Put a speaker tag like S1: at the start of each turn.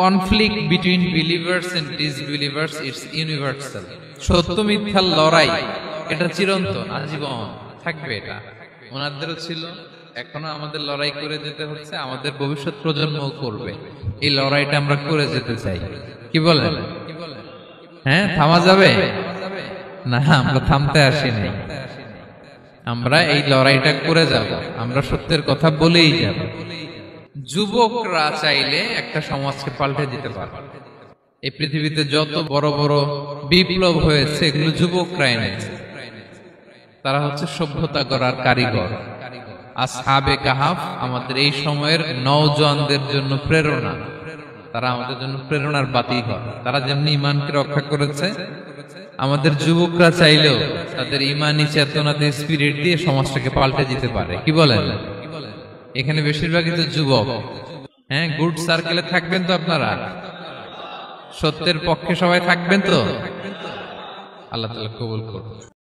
S1: Conflict between believers and disbelievers it's universal. সত্য মিথ্যার লড়াই এটা চিরন্তন, আজীবন থাকবে। এটা ওনাদেরও ছিল, এখনো আমাদের লড়াই করে যেতে হচ্ছে, আমাদের ভবিষ্যৎ প্রজন্মও করবে। এই লড়াইটা আমরা করে যেতে চাই, কি বলেন? হ্যাঁ, থামা যাবে না, আমরা থামতে আসিনি। আমরা এই লড়াইটা করে যাব, আমরা সত্যের কথা বলেই যাব। যুবকরা চাইলে একটা সমাজকে পাল্টে দিতে পারে। এই পৃথিবীতে যত বড় বড় বিপ্লব হয়েছে এগুলো যুবকরা এনেছে। তারা হচ্ছে সভ্যতা গড়ার কারিগর। আসহাবে কাহাফ আমাদের এই সময়ের নওজওয়ানদের জন্য প্রেরণা। তারা আমাদের জন্য প্রেরণার বাতিঘর। তারা যেমনি ঈমানকে রক্ষা করেছে, আমাদের যুবকরা চাইলেও তাদের ঈমানি চেতনাতে স্পিরিট দিয়ে সমাজটাকে পাল্টে দিতে পারে, কি বলেন? এখানে বেশিরভাগই তো যুবক। হ্যাঁ, গুড সার্কেলে থাকবেন তো আপনারা? সত্যের পক্ষে সবাই থাকবেন তো? আল্লাহ তাআলা কবুল করুন।